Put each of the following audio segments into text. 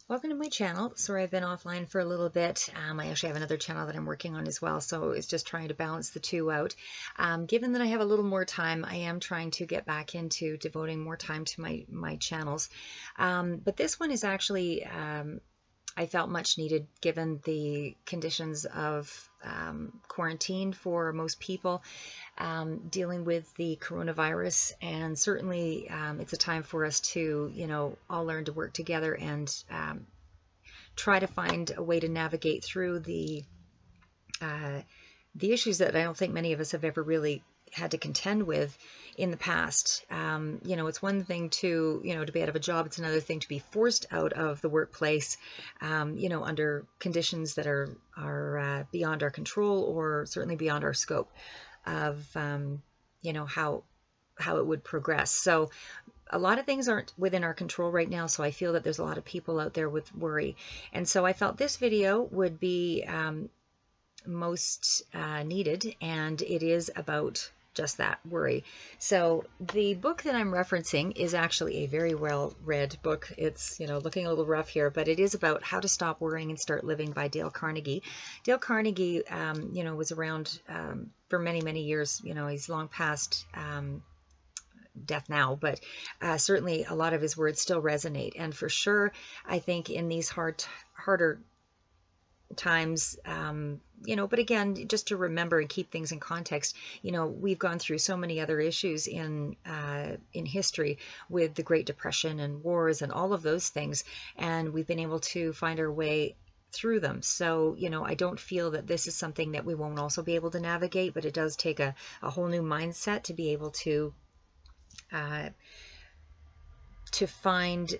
Welcome to my channel. Sorry I've been offline for a little bit. I actually have another channel that I'm working on as well, so it's just trying to balance the two out. Given that I have a little more time, I am trying to get back into devoting more time to my channels. But this one is actually, I felt much needed given the conditions of quarantine for most people, dealing with the coronavirus. And certainly it's a time for us to, all learn to work together and try to find a way to navigate through uh, the issues that I don't think many of us have ever really had to contend with in the past. It's one thing to be out of a job. It's another thing to be forced out of the workplace, under conditions that are beyond our control or certainly beyond our scope of, how it would progress. So a lot of things aren't within our control right now, so I feel that there's a lot of people out there with worry. And so I felt this video would be most needed, and it is about just that, worry. So the book that I'm referencing is actually a very well read book. It's, looking a little rough here, but it is about How to Stop Worrying and Start Living by Dale Carnegie. Dale Carnegie, was around for many, many years. He's long past death now, but certainly a lot of his words still resonate. And for sure, I think in these harder times, but again, just to remember and keep things in context, we've gone through so many other issues in history with the Great Depression and wars and all of those things, and we've been able to find our way through them. So, I don't feel that this is something that we won't also be able to navigate, but it does take a whole new mindset to be able to find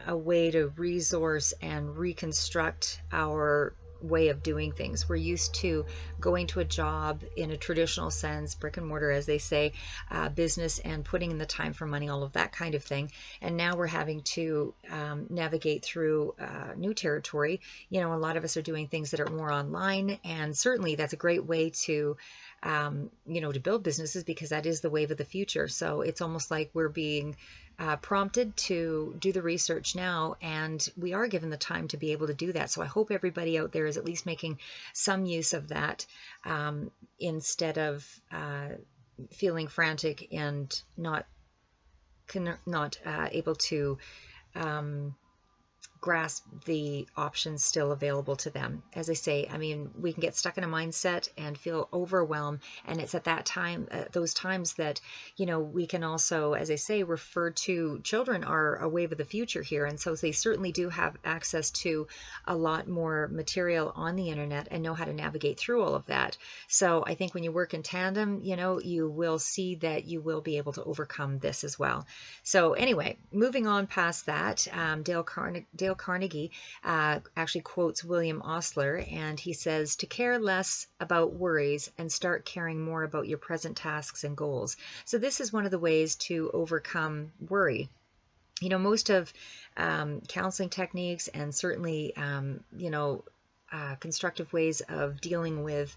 a way to resource and reconstruct our way of doing things. We're used to going to a job in a traditional sense, brick and mortar, as they say, business, and putting in the time for money, all of that kind of thing. And now we're having to navigate through new territory. A lot of us are doing things that are more online, and certainly that's a great way to to build businesses, because that is the wave of the future. So it's almost like we're being prompted to do the research now, and we are given the time to be able to do that. So I hope everybody out there is at least making some use of that, instead of feeling frantic and not able to grasp the options still available to them. As I say, we can get stuck in a mindset and feel overwhelmed, and it's at that time, those times, that we can also, as I say, refer to children are a wave of the future here, and so they certainly do have access to a lot more material on the internet and know how to navigate through all of that. So I think when you work in tandem, you will see that you will be able to overcome this as well. So anyway, moving on past that, Dale Carnegie actually quotes William Osler, and he says to care less about worries and start caring more about your present tasks and goals. So this is one of the ways to overcome worry. Most of counseling techniques, and certainly constructive ways of dealing with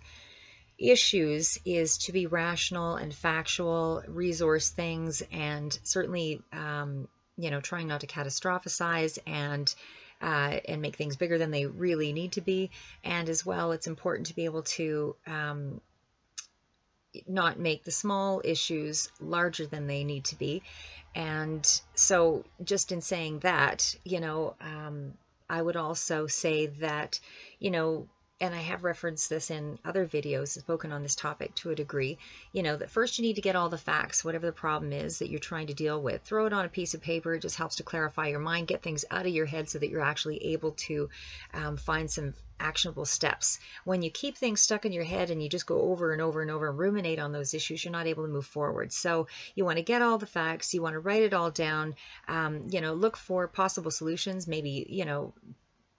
issues, is to be rational and factual, resource things, and certainly trying not to catastrophize and make things bigger than they really need to be. And as well, it's important to be able to not make the small issues larger than they need to be. And so just in saying that, I would also say that, and I have referenced this in other videos, spoken on this topic to a degree, that first you need to get all the facts, whatever the problem is that you're trying to deal with. Throw it on a piece of paper. It just helps to clarify your mind, get things out of your head so that you're actually able to find some actionable steps. When you keep things stuck in your head and you just go over and over and over and ruminate on those issues, you're not able to move forward. So you want to get all the facts, you want to write it all down, look for possible solutions, maybe,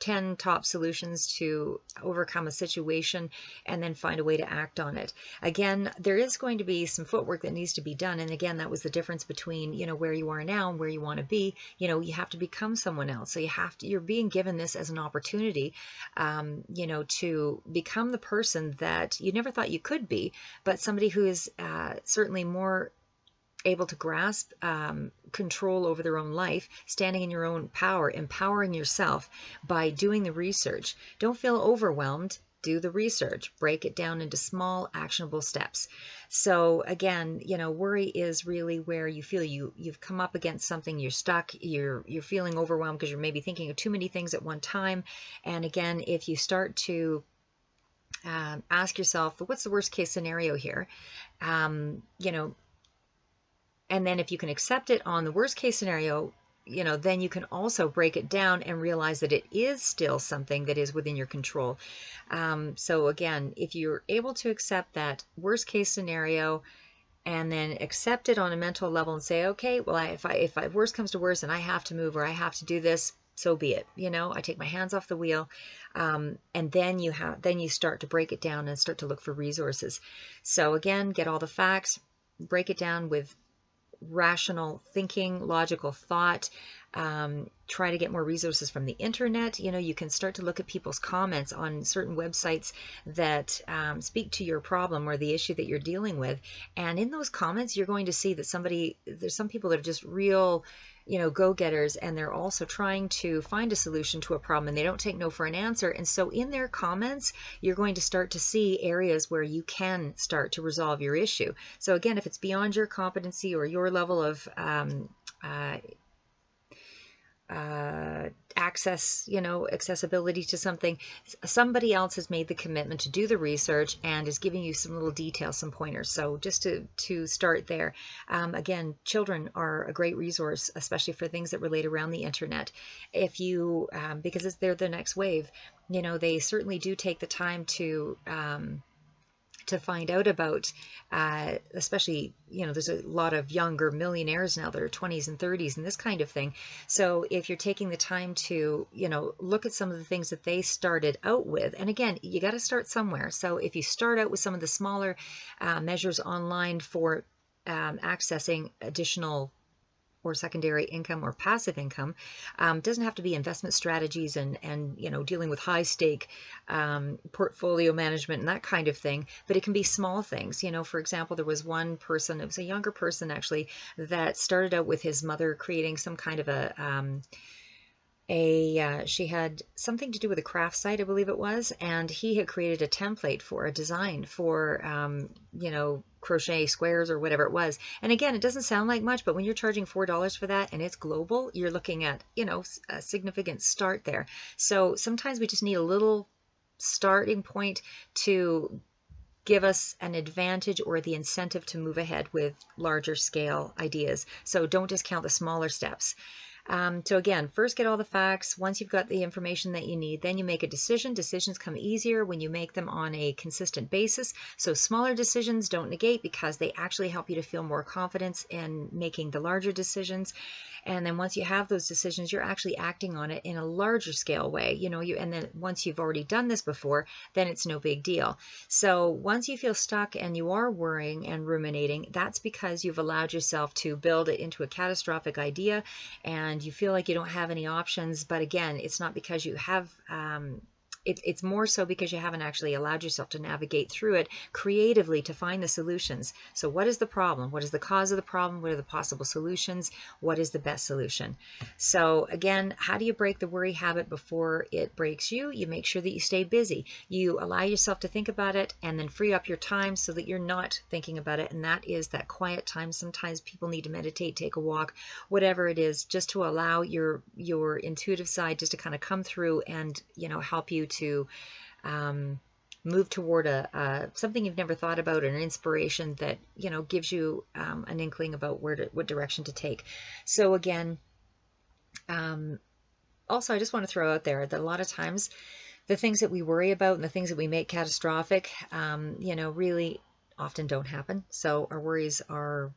10 top solutions to overcome a situation, and then find a way to act on it. Again, there is going to be some footwork that needs to be done, and again, that was the difference between where you are now and where you want to be. You have to become someone else. So you're being given this as an opportunity to become the person that you never thought you could be, but somebody who is certainly more able to grasp control over their own life, standing in your own power, empowering yourself by doing the research. Don't feel overwhelmed. Do the research, break it down into small actionable steps. So again, worry is really where you feel you've come up against something, you're stuck, you're feeling overwhelmed because you're maybe thinking of too many things at one time. And again, if you start to ask yourself, what's the worst case scenario here? And then if you can accept it on the worst case scenario, then you can also break it down and realize that it is still something that is within your control. So again, if you're able to accept that worst case scenario and then accept it on a mental level and say, okay, well, if worst comes to worst and I have to move or I have to do this, so be it. I take my hands off the wheel, and then you start to break it down and start to look for resources. So again, get all the facts, break it down with rational thinking, logical thought. Try to get more resources from the internet. You can start to look at people's comments on certain websites that speak to your problem or the issue that you're dealing with. And in those comments, you're going to see that there's some people that are just real, go-getters, and they're also trying to find a solution to a problem, and they don't take no for an answer. And so in their comments, you're going to start to see areas where you can start to resolve your issue. So again, if it's beyond your competency or your level of accessibility to something, somebody else has made the commitment to do the research and is giving you some little details, some pointers. So just to start there, again, children are a great resource, especially for things that relate around the internet. If you, because they're the next wave, they certainly do take the time to find out about, especially, there's a lot of younger millionaires now that are 20s and 30s and this kind of thing. So if you're taking the time to, look at some of the things that they started out with, and again, you got to start somewhere. So if you start out with some of the smaller measures online for accessing additional or secondary income or passive income, doesn't have to be investment strategies and dealing with high stake portfolio management and that kind of thing, but it can be small things. For example, there was one person, it was a younger person actually, that started out with his mother creating some kind of she had something to do with a craft site, I believe it was, and he had created a template for a design for, crochet squares or whatever it was. And again, it doesn't sound like much, but when you're charging $4 for that and it's global, you're looking at, a significant start there. So sometimes we just need a little starting point to give us an advantage or the incentive to move ahead with larger scale ideas. So don't discount the smaller steps. So again, first get all the facts. Once you've got the information that you need, then you make a decision. Decisions come easier when you make them on a consistent basis. So smaller decisions don't negate because they actually help you to feel more confidence in making the larger decisions. And then once you have those decisions, you're actually acting on it in a larger scale way. And then once you've already done this before, then it's no big deal. So once you feel stuck and you are worrying and ruminating, that's because you've allowed yourself to build it into a catastrophic idea and you feel like you don't have any options. But again, it's not because you have, it's more so because you haven't actually allowed yourself to navigate through it creatively to find the solutions. So what is the problem? What is the cause of the problem? What are the possible solutions? What is the best solution? So again, how do you break the worry habit before it breaks you? You make sure that you stay busy. You allow yourself to think about it and then free up your time so that you're not thinking about it. And that is that quiet time. Sometimes people need to meditate, take a walk, whatever it is, just to allow your intuitive side just to kind of come through and, help you to move toward something you've never thought about, an inspiration that gives you an inkling about what direction to take. So again, also I just want to throw out there that a lot of times the things that we worry about and the things that we make catastrophic, really often don't happen. So our worries are,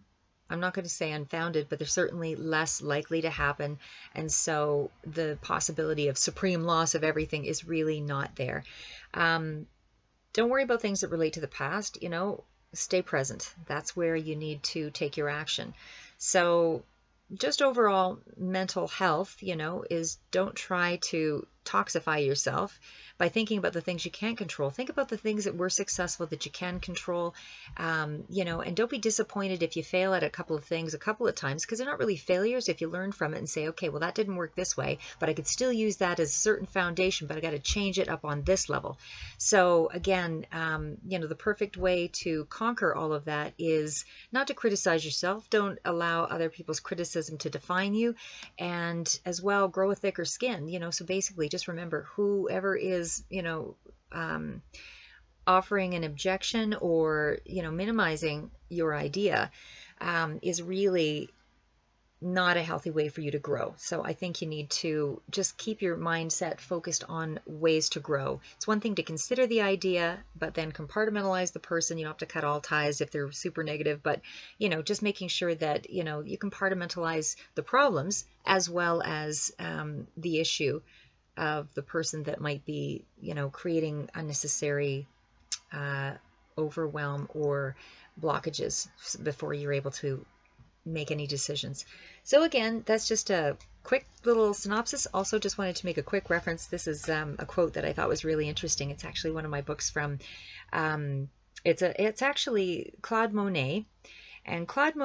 I'm not going to say unfounded, but they're certainly less likely to happen. And so the possibility of supreme loss of everything is really not there. Don't worry about things that relate to the past, stay present. That's where you need to take your action. So just overall mental health, is don't try to toxify yourself by thinking about the things you can't control. Think about the things that were successful that you can control, you know, and don't be disappointed if you fail at a couple of things a couple of times, because they're not really failures if you learn from it and say, okay, well, that didn't work this way, but I could still use that as a certain foundation, but I got to change it up on this level. So again, you know, the perfect way to conquer all of that is not to criticize yourself. Don't allow other people's criticism to define you, and as well, grow a thicker skin, you know. So basically just remember, whoever is, you know, offering an objection or, you know, minimizing your idea is really not a healthy way for you to grow. So I think you need to just keep your mindset focused on ways to grow. It's one thing to consider the idea, but then compartmentalize the person. You don't have to cut all ties if they're super negative, but, you know, just making sure that, you know, you compartmentalize the problems as well as the issue of the person that might be, you know, creating unnecessary overwhelm or blockages before you're able to make any decisions. So again, that's just a quick little synopsis. Also just wanted to make a quick reference. This is a quote that I thought was really interesting. It's actually one of my books from, it's actually Claude Monet. And Claude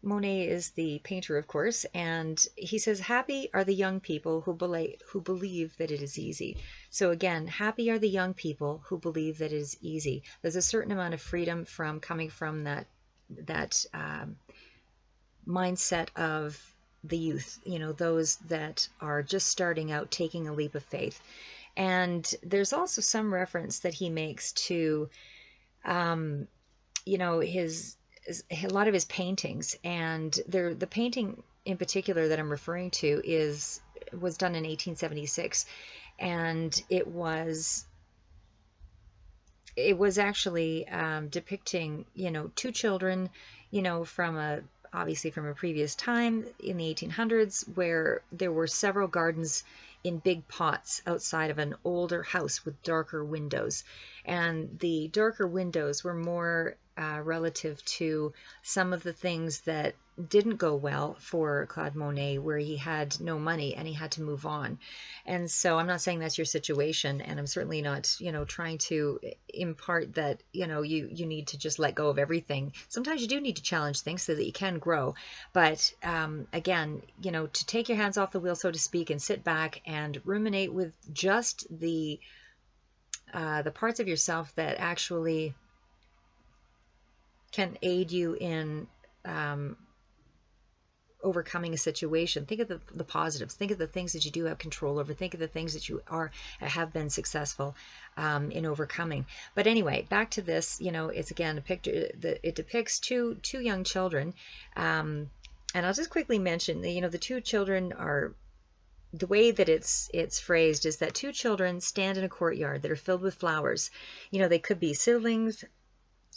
Monet is the painter, of course, and he says, happy are the young people who believe that it is easy. So again, happy are the young people who believe that it is easy. There's a certain amount of freedom from coming from that mindset of the youth, you know, those that are just starting out, taking a leap of faith. And there's also some reference that he makes to, you know, a lot of his paintings, and the painting in particular that I'm referring to was done in 1876, and it was actually depicting, you know, two children, you know, obviously from a previous time in the 1800s, where there were several gardens in big pots outside of an older house with darker windows. And the darker windows were more relative to some of the things that didn't go well for Claude Monet, where he had no money and he had to move on. And so I'm not saying that's your situation, and I'm certainly not, you know, trying to impart that, you know, you need to just let go of everything. Sometimes you do need to challenge things so that you can grow. But again, you know, to take your hands off the wheel, so to speak, and sit back and ruminate with just the parts of yourself that actually can aid you in overcoming a situation. Think of the positives. Think of the things that you do have control over. Think of the things that you have been successful in overcoming. But anyway, back to this. You know, it's again a picture that it depicts two young children, and I'll just quickly mention that, you know, the two children are, the way that it's phrased is that two children stand in a courtyard that are filled with flowers. You know, they could be siblings.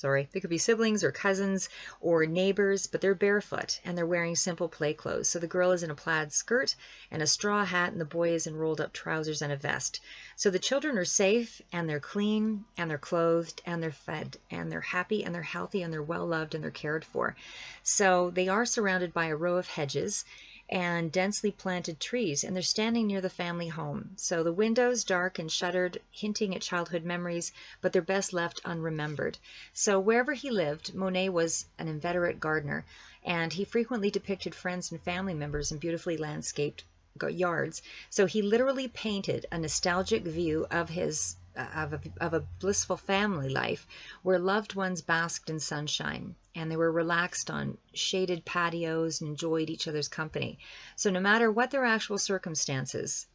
They could be siblings or cousins or neighbors, but they're barefoot and they're wearing simple play clothes. So the girl is in a plaid skirt and a straw hat, and the boy is in rolled up trousers and a vest. So the children are safe, and they're clean, and they're clothed, and they're fed, and they're happy, and they're healthy, and they're well loved, and they're cared for. So they are surrounded by a row of hedges and densely planted trees, and they're standing near the family home. So the windows dark and shuttered, hinting at childhood memories, but they're best left unremembered. So wherever he lived, Monet was an inveterate gardener, and he frequently depicted friends and family members in beautifully landscaped yards. So he literally painted a nostalgic view of his of a blissful family life where loved ones basked in sunshine and they were relaxed on shaded patios and enjoyed each other's company. So no matter what their actual circumstances,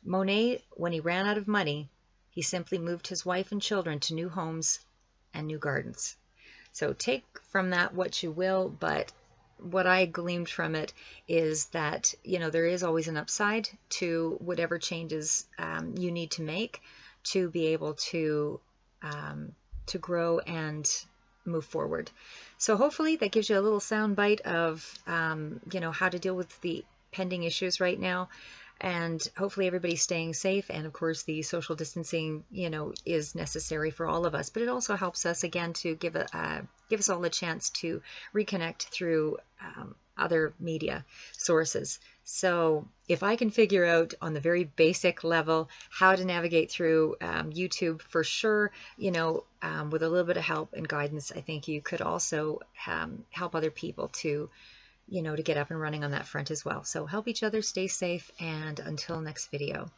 Monet, when he ran out of money, he simply moved his wife and children to new homes and new gardens. So take from that what you will, but what I gleaned from it is that, you know, there is always an upside to whatever changes you need to make to be able to grow and move forward. So hopefully that gives you a little sound bite of you know, how to deal with the pending issues right now, and hopefully everybody's staying safe. And of course the social distancing, you know, is necessary for all of us, but it also helps us again to give us all a chance to reconnect through other media sources. So if I can figure out on the very basic level how to navigate through YouTube, for sure, with a little bit of help and guidance, I think you could also help other people to, to get up and running on that front as well. So help each other, stay safe, and until next video.